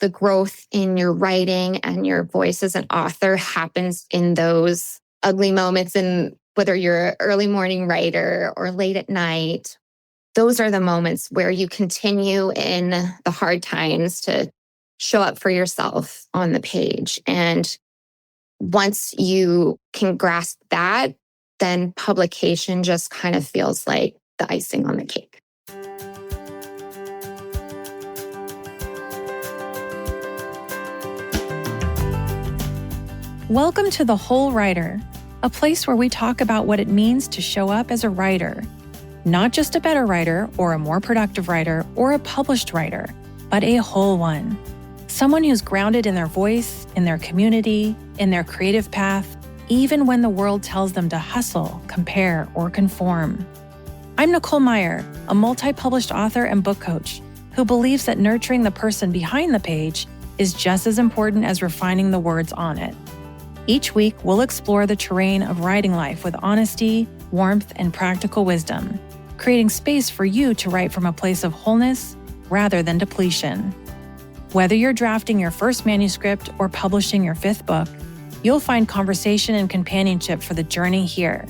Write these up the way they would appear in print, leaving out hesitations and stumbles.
the growth in your writing and your voice as an author happens in those ugly moments. And whether you're an early morning writer or late at night, those are the moments where you continue in the hard times to show up for yourself on the page. And once you can grasp that, then publication just kind of feels like the icing on the cake. Welcome to The Whole Writer, a place where we talk about what it means to show up as a writer. Not just a better writer or a more productive writer or a published writer, but a whole one. Someone who's grounded in their voice, in their community, in their creative path, even when the world tells them to hustle, compare, or conform. I'm Nicole Meyer, a multi-published author and book coach who believes that nurturing the person behind the page is just as important as refining the words on it. Each week, we'll explore the terrain of writing life with honesty, warmth, and practical wisdom, creating space for you to write from a place of wholeness rather than depletion. Whether you're drafting your first manuscript or publishing your fifth book, you'll find conversation and companionship for the journey here.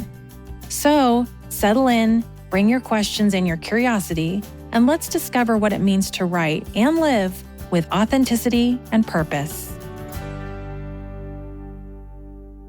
So, settle in, bring your questions and your curiosity, and let's discover what it means to write and live with authenticity and purpose.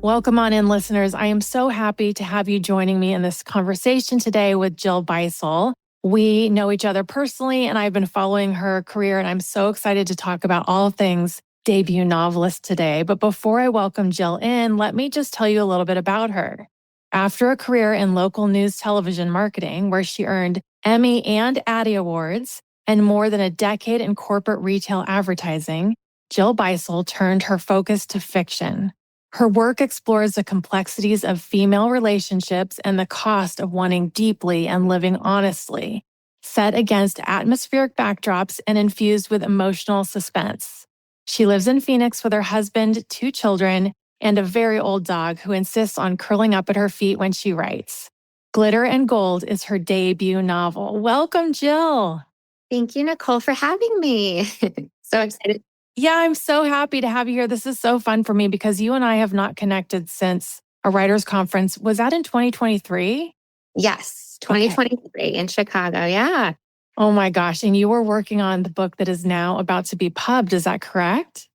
Welcome on in, listeners. I am so happy to have you joining me in this conversation today with Jill Beissel. We know each other personally, and I've been following her career, and I'm so excited to talk about all things debut novelist today. But before I welcome Jill in, let me just tell you a little bit about her. After a career in local news television marketing, where she earned Emmy and Addy Awards, and more than a decade in corporate retail advertising, Jill Beissel turned her focus to fiction. Her work explores the complexities of female relationships and the cost of wanting deeply and living honestly, set against atmospheric backdrops and infused with emotional suspense. She lives in Phoenix with her husband, 2 children, and a very old dog who insists on curling up at her feet when she writes. Glitter and Gold is her debut novel. Welcome, Jill. Thank you, Nicole, for having me. So excited. Yeah, I'm so happy to have you here. This is so fun for me because you and I have not connected since a writers' conference. Was that in 2023? Yes, 2023 in Chicago. Yeah. Oh my gosh. And you were working on the book that is now about to be pubbed. Is that correct?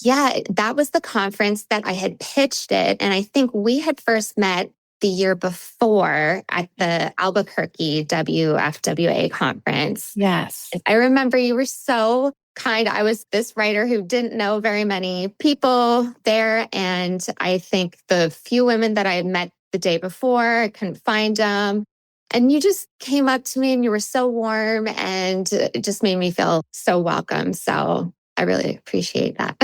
Yeah, that was the conference that I had pitched it. And I think we had first met the year before at the Albuquerque WFWA conference. Yes. I remember you were so kind. I was this writer who didn't know very many people there. And I think the few women that I had met the day before, I couldn't find them. And you just came up to me and you were so warm and it just made me feel so welcome. So I really appreciate that.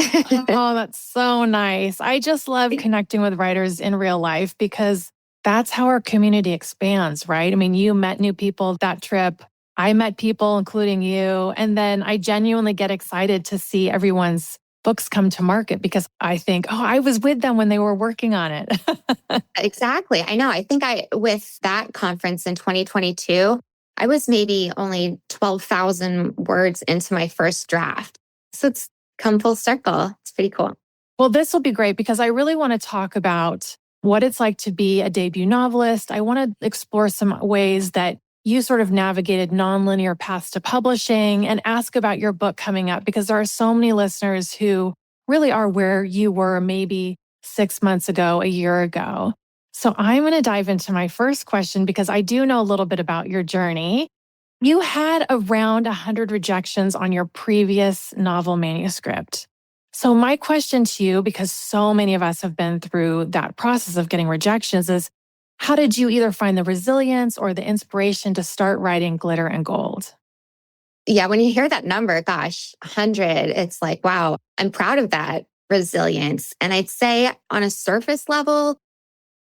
Oh, that's so nice. I just love connecting with writers in real life because that's how our community expands, right? I mean, you met new people that trip. I met people, including you. And then I genuinely get excited to see everyone's books come to market because I think, oh, I was with them when they were working on it. Exactly. I know. I think with that conference in 2022, I was maybe only 12,000 words into my first draft. So it's come full circle. It's pretty cool. Well, this will be great because I really want to talk about what it's like to be a debut novelist. I want to explore some ways that you sort of navigated nonlinear paths to publishing and ask about your book coming up because there are so many listeners who really are where you were maybe 6 months ago, a year ago. So I'm going to dive into my first question because I do know a little bit about your journey. You had around 100 rejections on your previous novel manuscript. So my question to you, because so many of us have been through that process of getting rejections, is how did you either find the resilience or the inspiration to start writing Glitter and Gold? Yeah, when you hear that number, gosh, 100, it's like, wow, I'm proud of that resilience. And I'd say on a surface level,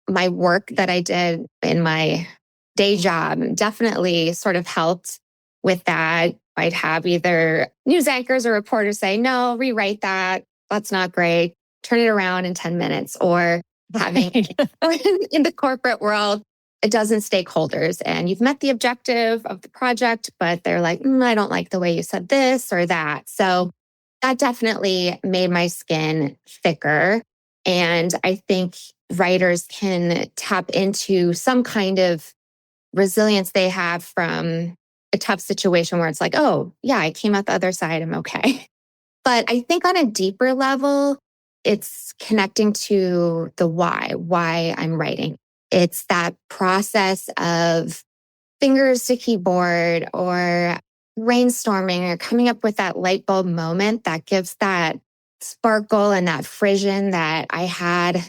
my work that I did in my day job definitely sort of helped with that. I'd have either news anchors or reporters say, no, rewrite that. That's not great. Turn it around in 10 minutes. Or having in the corporate world, a dozen stakeholders and you've met the objective of the project, but they're like, I don't like the way you said this or that. So that definitely made my skin thicker. And I think writers can tap into some kind of resilience they have from a tough situation where it's like, oh, yeah, I came out the other side. I'm okay. But I think on a deeper level, it's connecting to the why I'm writing. It's that process of fingers to keyboard or brainstorming or coming up with that light bulb moment that gives that sparkle and that frisson that I had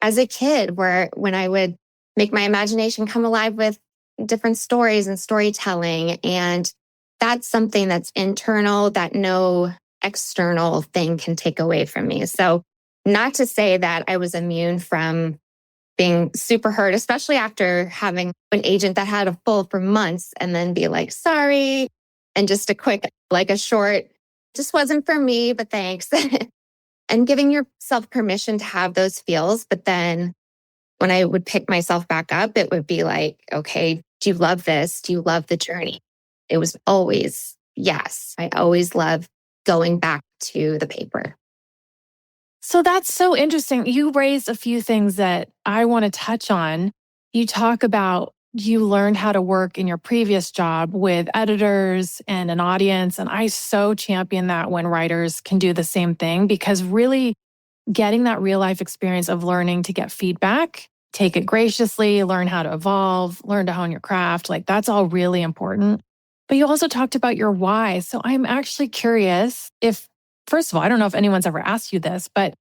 as a kid, where when I would make my imagination come alive with different stories and storytelling. And that's something that's internal that no external thing can take away from me. So, not to say that I was immune from being super hurt, especially after having an agent that had a full for months and then be like, sorry. And just a quick, like a short, just wasn't for me, but thanks. And giving yourself permission to have those feels. But then when I would pick myself back up, it would be like, okay, do you love this? Do you love the journey? It was always yes. I always love going back to the paper. So that's so interesting. You raised a few things that I want to touch on. You talk about you learned how to work in your previous job with editors and an audience. And I so champion that when writers can do the same thing, because really getting that real life experience of learning to get feedback, take it graciously, learn how to evolve, learn to hone your craft, like that's all really important. But you also talked about your why. So I'm actually curious if, first of all, I don't know if anyone's ever asked you this, but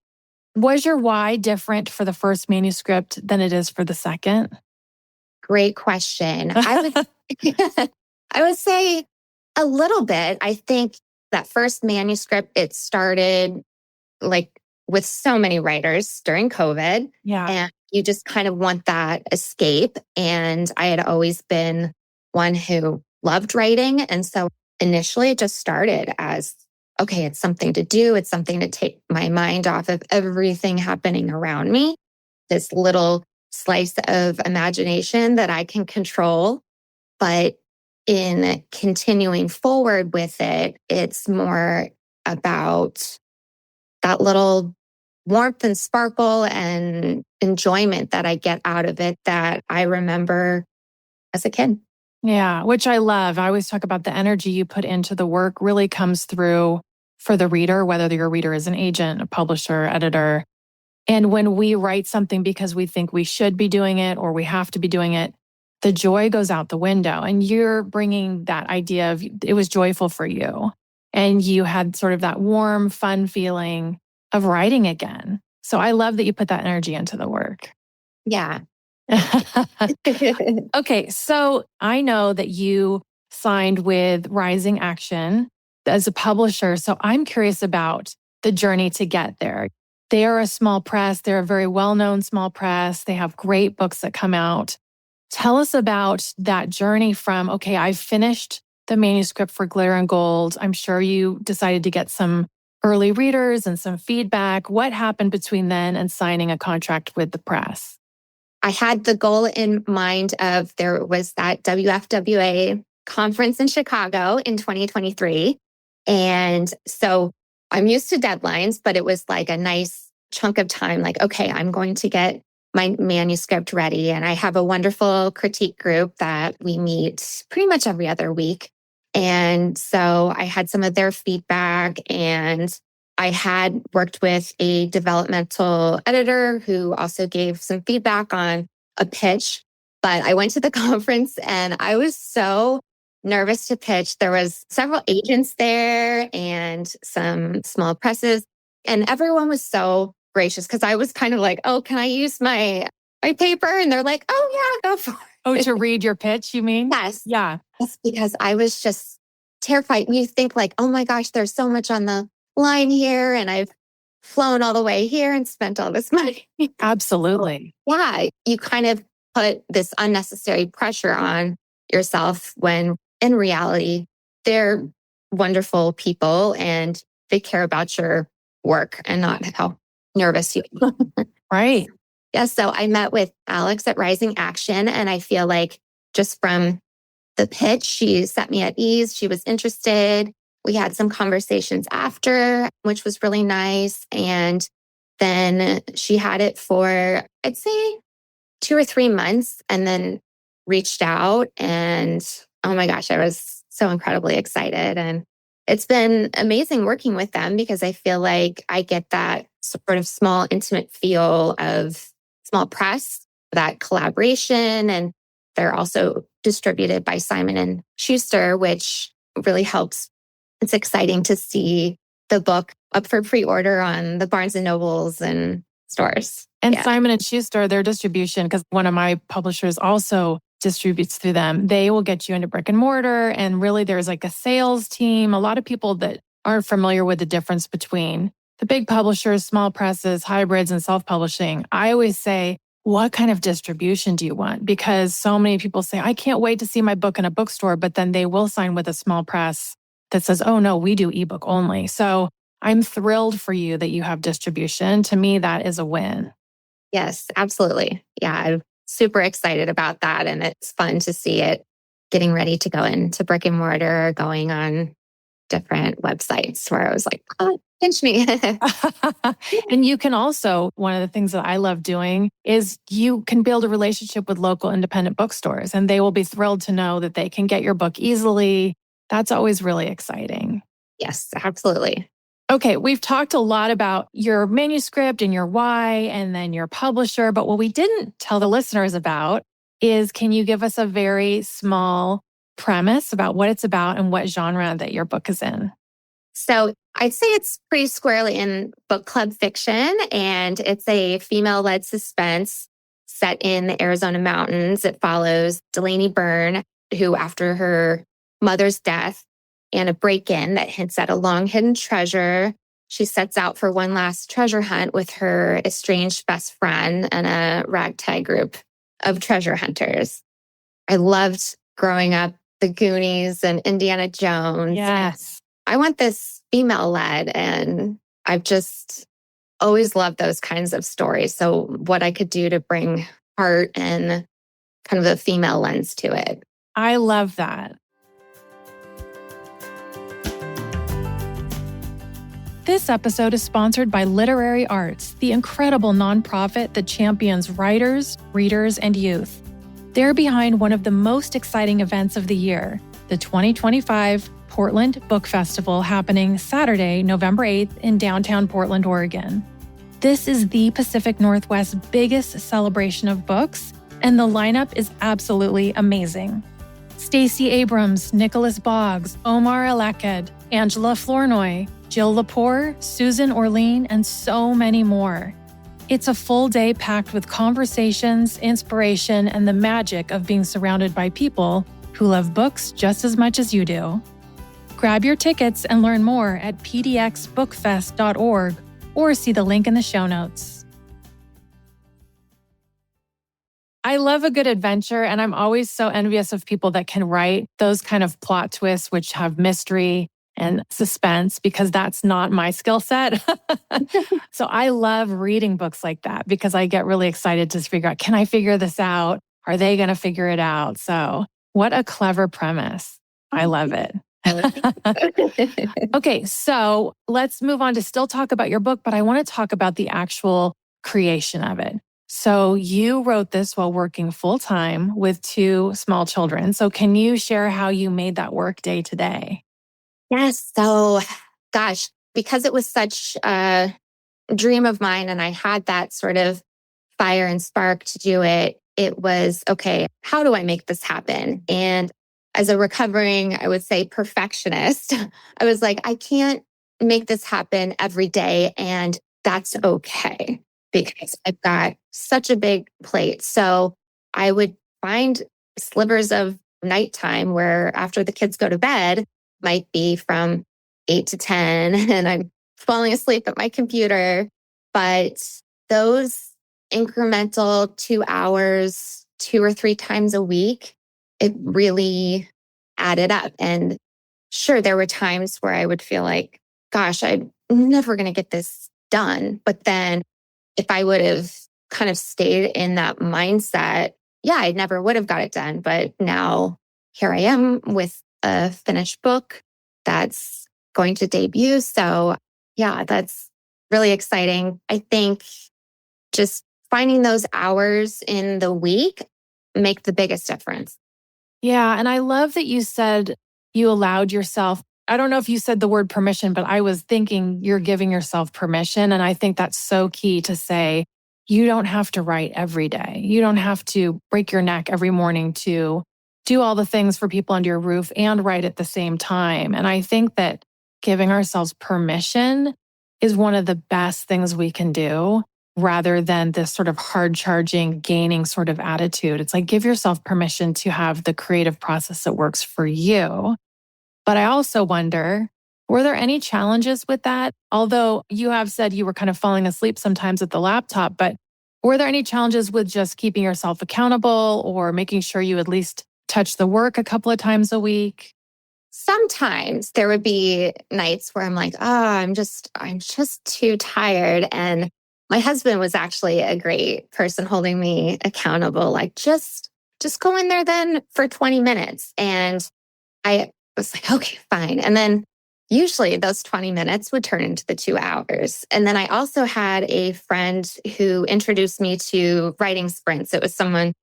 was your why different for the first manuscript than it is for the second? Great question. I would say a little bit. I think that first manuscript, it started like with so many writers during COVID. Yeah. And you just kind of want that escape. And I had always been one who loved writing. And so initially it just started as, okay, it's something to do. It's something to take my mind off of everything happening around me. This little slice of imagination that I can control. But in continuing forward with it, it's more about that little warmth and sparkle and enjoyment that I get out of it that I remember as a kid. Yeah, which I love. I always talk about the energy you put into the work really comes through for the reader, whether your reader is an agent, a publisher, editor. And when we write something because we think we should be doing it or we have to be doing it, the joy goes out the window. And you're bringing that idea of it was joyful for you. And you had sort of that warm, fun feeling of writing again. So I love that you put that energy into the work. Yeah. Okay, so I know that you signed with Rising Action as a publisher. So I'm curious about the journey to get there. They are a small press. They're a very well-known small press. They have great books that come out. Tell us about that journey from, okay, I've finished the manuscript for Glitter and Gold. I'm sure you decided to get some early readers and some feedback. What happened between then and signing a contract with the press? I had the goal in mind of there was that WFWA conference in Chicago in 2023. And so I'm used to deadlines, but it was like a nice chunk of time. Like, okay, I'm going to get my manuscript ready. And I have a wonderful critique group that we meet pretty much every other week. And so I had some of their feedback, and I had worked with a developmental editor who also gave some feedback on a pitch. But I went to the conference and I was so nervous to pitch. There was several agents there and some small presses, and everyone was so gracious because I was kind of like, oh, can I use my paper? And they're like, oh yeah, go for it. Oh, to read your pitch, you mean? Yes. Yeah. Yes, because I was just terrified. You think like, oh my gosh, there's so much on the line here, and I've flown all the way here and spent all this money. Absolutely. Yeah, you kind of put this unnecessary pressure on yourself when in reality, they're wonderful people and they care about your work and not how nervous you are. Right. Yeah, so I met with Alex at Rising Action, and I feel like just from the pitch, she set me at ease. She was interested. we had some conversations after, which was really nice. And then she had it for, I'd say, 2 or 3 months and then reached out. And oh my gosh, I was so incredibly excited. And it's been amazing working with them because I feel like I get that sort of small, intimate feel of small press, that collaboration. And they're also distributed by Simon and Schuster, which really helps. It's exciting to see the book up for pre-order on the Barnes and Nobles and stores. And Simon & Schuster, their distribution, because one of my publishers also distributes through them, they will get you into brick and mortar. And really, there's like a sales team. A lot of people that aren't familiar with the difference between the big publishers, small presses, hybrids, and self-publishing. I always say, what kind of distribution do you want? Because so many people say, I can't wait to see my book in a bookstore, but then they will sign with a small press that says, oh no, we do ebook only. So I'm thrilled for you that you have distribution. To me, that is a win. Yes, absolutely. Yeah, I'm super excited about that. And it's fun to see it getting ready to go into brick and mortar, going on different websites where I was like, oh, pinch me. And you can also, one of the things that I love doing is you can build a relationship with local independent bookstores and they will be thrilled to know that they can get your book easily. That's always really exciting. Yes, absolutely. Okay, we've talked a lot about your manuscript and your why and then your publisher, but what we didn't tell the listeners about is, can you give us a very small premise about what it's about and what genre that your book is in? So I'd say it's pretty squarely in book club fiction, and it's a female-led suspense set in the Arizona mountains. It follows Delaney Byrne, who after her mother's death and a break-in that hints at a long-hidden treasure, she sets out for one last treasure hunt with her estranged best friend and a ragtag group of treasure hunters. I loved growing up the Goonies and Indiana Jones. Yes. I want this female-led, and I've just always loved those kinds of stories. So what I could do to bring heart and kind of a female lens to it. I love that. This episode is sponsored by Literary Arts, the incredible nonprofit that champions writers, readers, and youth. They're behind one of the most exciting events of the year, the 2025 Portland Book Festival, happening Saturday, November 8th in downtown Portland, Oregon. This is the Pacific Northwest's biggest celebration of books, and the lineup is absolutely amazing. Stacey Abrams, Nicholas Boggs, Omar Alaked, Angela Flournoy, Jill Lepore, Susan Orlean, and so many more. It's a full day packed with conversations, inspiration, and the magic of being surrounded by people who love books just as much as you do. Grab your tickets and learn more at pdxbookfest.org or see the link in the show notes. I love a good adventure, and I'm always so envious of people that can write those kind of plot twists which have mystery and suspense, because that's not my skill set. So I love reading books like that because I get really excited to figure out, can I figure this out? Are they going to figure it out? So what a clever premise. I love it. Okay, so let's move on to still talk about your book, but I want to talk about the actual creation of it. So you wrote this while working full-time with 2 small children. So can you share how you made that work day to day? Yes. So, gosh, because it was such a dream of mine and I had that sort of fire and spark to do it, it was, okay, how do I make this happen? And as a recovering, I would say, perfectionist, I was like, I can't make this happen every day. And that's okay because I've got such a big plate. So I would find slivers of nighttime where after the kids go to bed, might be from 8 to 10, and I'm falling asleep at my computer. But those incremental 2 hours, 2 or 3 times a week, it really added up. And sure, there were times where I would feel like, gosh, I'm never going to get this done. But then if I would have kind of stayed in that mindset, yeah, I never would have got it done. But now here I am with a finished book that's going to debut. So yeah, that's really exciting. I think just finding those hours in the week make the biggest difference. Yeah. And I love that you said you allowed yourself. I don't know if you said the word permission, but I was thinking you're giving yourself permission. And I think that's so key to say, you don't have to write every day. You don't have to break your neck every morning to do all the things for people under your roof and write at the same time. And I think that giving ourselves permission is one of the best things we can do rather than this sort of hard charging, gaining sort of attitude. It's like give yourself permission to have the creative process that works for you. But I also wonder, were there any challenges with that? Although you have said you were kind of falling asleep sometimes at the laptop, but were there any challenges with just keeping yourself accountable or making sure you at least touch the work a couple of times a week? Sometimes there would be nights where I'm like, oh, I'm just too tired. And my husband was actually a great person holding me accountable. Like, just go in there then for 20 minutes. And I was like, okay, fine. And then usually those 20 minutes would turn into the 2 hours. And then I also had a friend who introduced me to writing sprints. It was someone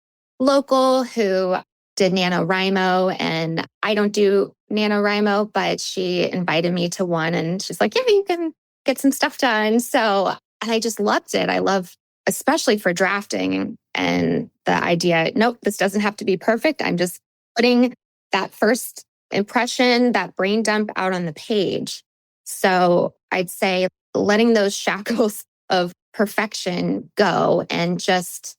local who did NaNoWriMo, and I don't do NaNoWriMo, but she invited me to one and she's like, yeah, you can get some stuff done. So, and I just loved it. I love, especially for drafting and the idea, nope, this doesn't have to be perfect. I'm just putting that first impression, that brain dump out on the page. So I'd say letting those shackles of perfection go and just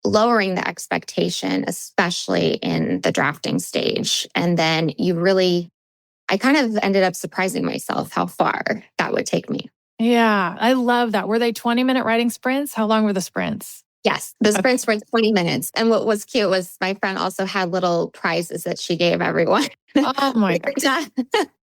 lowering the expectation, especially in the drafting stage. And then I kind of ended up surprising myself how far that would take me. Yeah, I love that. Were they 20-minute writing sprints? How long were the sprints? Yes, the sprints were 20 minutes. And what was cute was my friend also had little prizes that she gave everyone. Oh my God.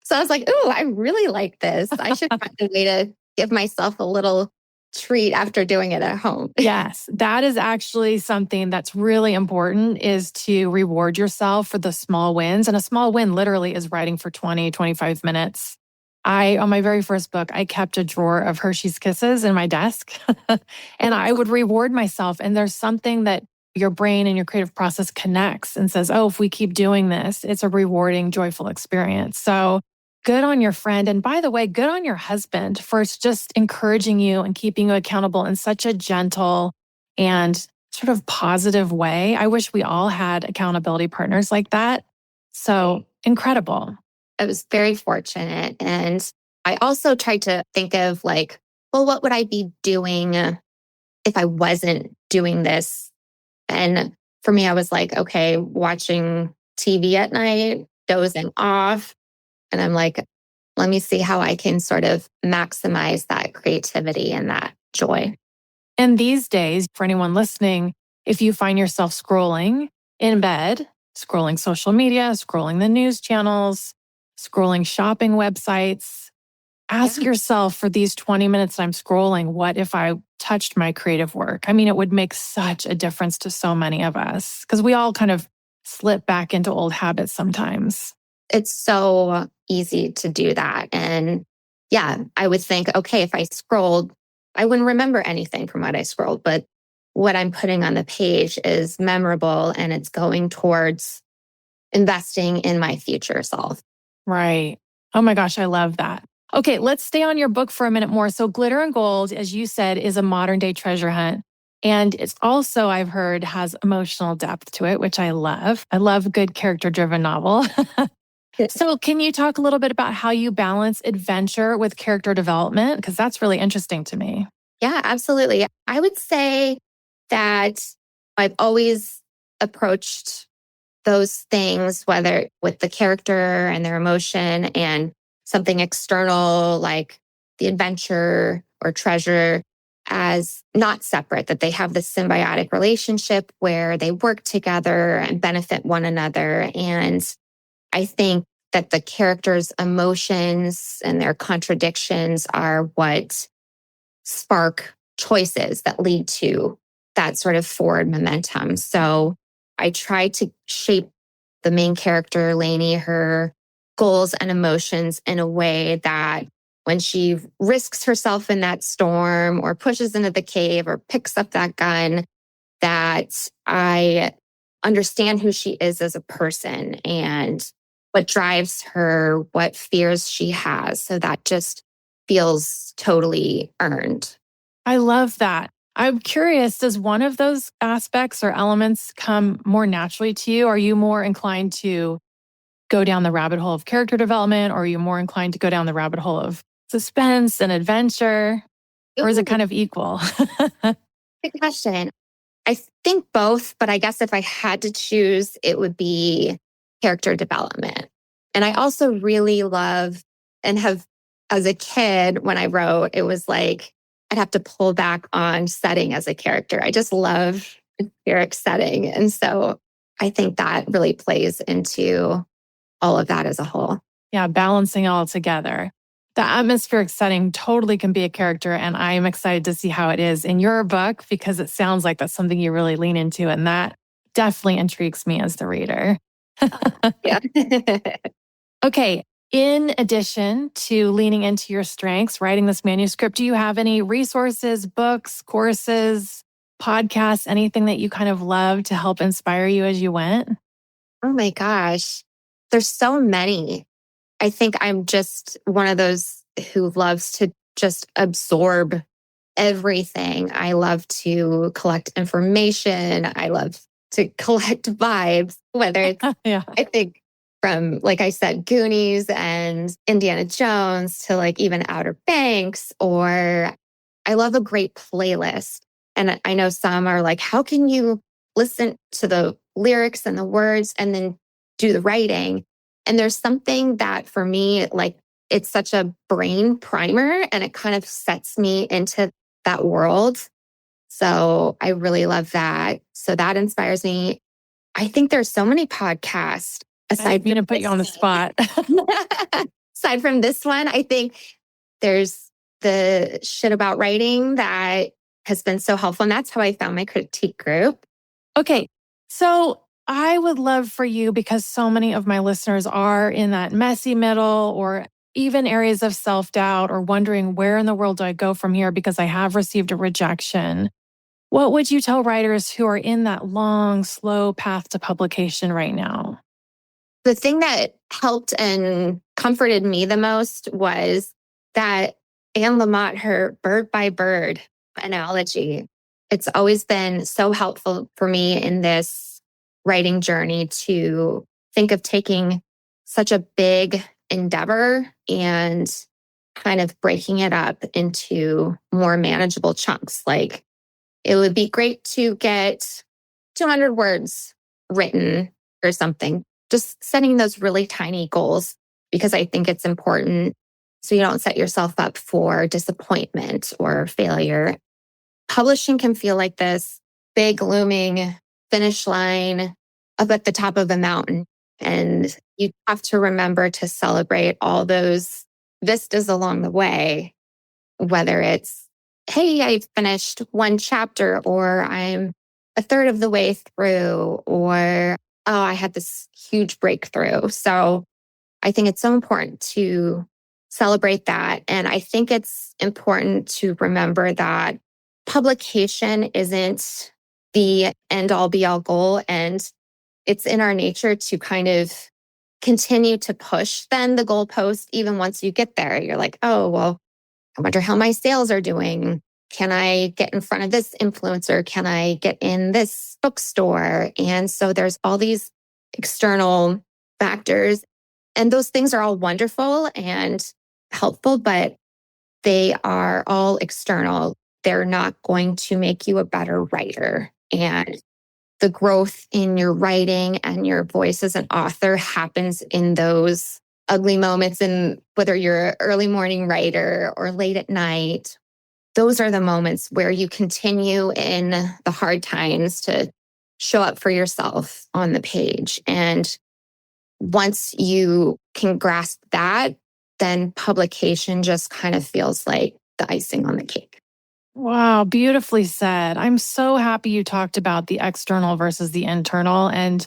So I was like, ooh, I really like this. I should find a way to give myself a little treat after doing it at home. Yes, that is actually something that's really important is to reward yourself for the small wins. And a small win literally is writing for 20, 25 minutes. On my very first book, I kept a drawer of Hershey's Kisses in my desk and I would reward myself. And there's something that your brain and your creative process connects and says, oh, if we keep doing this, it's a rewarding, joyful experience. So good on your friend. And by the way, good on your husband for just encouraging you and keeping you accountable in such a gentle and sort of positive way. I wish we all had accountability partners like that. So incredible. I was very fortunate. And I also tried to think of like, well, what would I be doing if I wasn't doing this? And for me, I was like, okay, watching TV at night, dozing off. And I'm like, let me see how I can sort of maximize that creativity and that joy. And these days, for anyone listening, if you find yourself scrolling in bed, scrolling social media, scrolling the news channels, scrolling shopping websites, ask yourself for these 20 minutes I'm scrolling, what if I touched my creative work? I mean, it would make such a difference to so many of us because we all kind of slip back into old habits sometimes. It's so easy to do that. And yeah, I would think, okay, if I scrolled, I wouldn't remember anything from what I scrolled, but what I'm putting on the page is memorable and it's going towards investing in my future self. Right. Oh my gosh, I love that. Okay, let's stay on your book for a minute more. So Glitter and Gold, as you said, is a modern day treasure hunt. And it's also, I've heard, has emotional depth to it, which I love. I love a good character driven novel. So can you talk a little bit about how you balance adventure with character development? Because that's really interesting to me. Yeah, absolutely. I would say that I've always approached those things, whether with the character and their emotion and something external like the adventure or treasure, as not separate, that they have this symbiotic relationship where they work together and benefit one another. And I think that the characters' emotions and their contradictions are what spark choices that lead to that sort of forward momentum. So I try to shape the main character, Lainey, her goals and emotions in a way that when she risks herself in that storm or pushes into the cave or picks up that gun, that I understand who she is as a person and what drives her, what fears she has. So that just feels totally earned. I love that. I'm curious, does one of those aspects or elements come more naturally to you? Are you more inclined to go down the rabbit hole of character development, or are you more inclined to go down the rabbit hole of suspense and adventure? Or is it kind of equal? Good question. I think both, but I guess if I had to choose, it would be character development. And I also really love and have, as a kid, when I wrote, it was like I'd have to pull back on setting as a character. I just love atmospheric setting. And so I think that really plays into all of that as a whole. Yeah, balancing all together. The atmospheric setting totally can be a character, and I am excited to see how it is in your book because it sounds like that's something you really lean into, and that definitely intrigues me as the reader. Yeah. Okay, in addition to leaning into your strengths, writing this manuscript, do you have any resources, books, courses, podcasts, anything that you kind of love to help inspire you as you went? Oh my gosh. There's so many. I think I'm just one of those who loves to just absorb everything. I love to collect information. I love to collect vibes, whether it's, Yeah. I think, from, like I said, Goonies and Indiana Jones to like even Outer Banks, or I love a great playlist. And I know some are like, how can you listen to the lyrics and the words and then do the writing? And there's something that for me, like it's such a brain primer and it kind of sets me into that world. So I really love that. So that inspires me. I think there's so many podcasts I'm going to put you on the spot. aside from this one, I think there's the Shit About Writing that has been so helpful. And that's how I found my critique group. Okay. So I would love for you, because so many of my listeners are in that messy middle or even areas of self-doubt or wondering where in the world do I go from here because I have received a rejection. What would you tell writers who are in that long, slow path to publication right now? The thing that helped and comforted me the most was that Anne Lamott, her bird by bird analogy. It's always been so helpful for me in this writing journey to think of taking such a big endeavor and kind of breaking it up into more manageable chunks. Like it would be great to get 200 words written or something. Just setting those really tiny goals, because I think it's important so you don't set yourself up for disappointment or failure. Publishing can feel like this big looming finish line up at the top of a mountain. And you have to remember to celebrate all those vistas along the way, whether it's, hey, I finished one chapter, or I'm a third of the way through, or, oh, I had this huge breakthrough. So I think it's so important to celebrate that. And I think it's important to remember that publication isn't the end all be all goal. And it's in our nature to kind of continue to push then the goalpost. Even once you get there, you're like, oh, well, I wonder how my sales are doing. Can I get in front of this influencer? Can I get in this bookstore? And so there's all these external factors, and those things are all wonderful and helpful, but they are all external. They're not going to make you a better writer. And the growth in your writing and your voice as an author happens in those ugly moments. And whether you're an early morning writer or late at night, those are the moments where you continue in the hard times to show up for yourself on the page. And once you can grasp that, then publication just kind of feels like the icing on the cake. Wow, beautifully said. I'm so happy you talked about the external versus the internal. And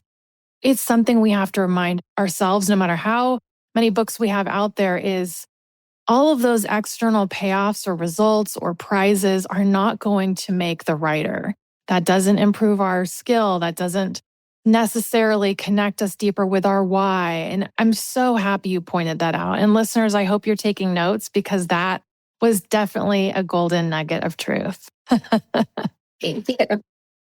it's something we have to remind ourselves, no matter how many books we have out there is all of those external payoffs or results or prizes are not going to make the writer. That doesn't improve our skill. That doesn't necessarily connect us deeper with our why. And I'm so happy you pointed that out. And listeners, I hope you're taking notes because that was definitely a golden nugget of truth. Thank you.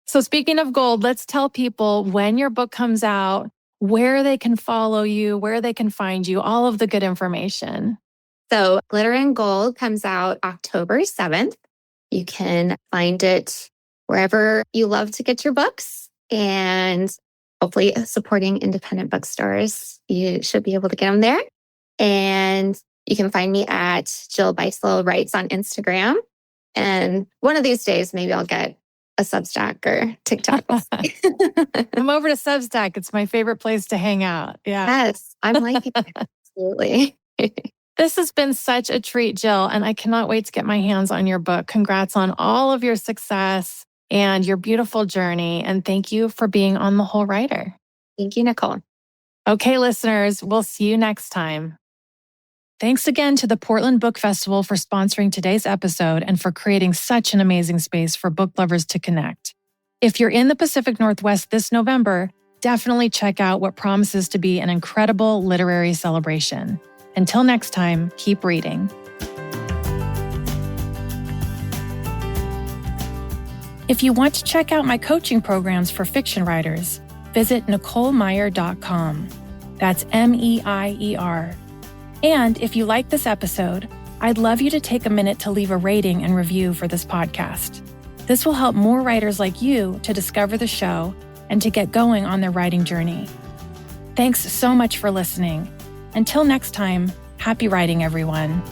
So speaking of gold, let's tell people when your book comes out, where they can follow you, where they can find you, all of the good information. So Glitter and Gold comes out October 7th. You can find it wherever you love to get your books and hopefully supporting independent bookstores. You should be able to get them there. And you can find me at Jill Beissel Writes on Instagram. And one of these days, maybe I'll get a Substack or TikTok. Come over to Substack. It's my favorite place to hang out. Yeah. Yes, I'm liking it. Absolutely. This has been such a treat, Jill, and I cannot wait to get my hands on your book. Congrats on all of your success and your beautiful journey. And thank you for being on The Whole Writer. Thank you, Nicole. Okay, listeners, we'll see you next time. Thanks again to the Portland Book Festival for sponsoring today's episode and for creating such an amazing space for book lovers to connect. If you're in the Pacific Northwest this November, definitely check out what promises to be an incredible literary celebration. Until next time, keep reading. If you want to check out my coaching programs for fiction writers, visit NicoleMeyer.com. That's MEIER. And if you like this episode, I'd love you to take a minute to leave a rating and review for this podcast. This will help more writers like you to discover the show and to get going on their writing journey. Thanks so much for listening. Until next time, happy writing, everyone.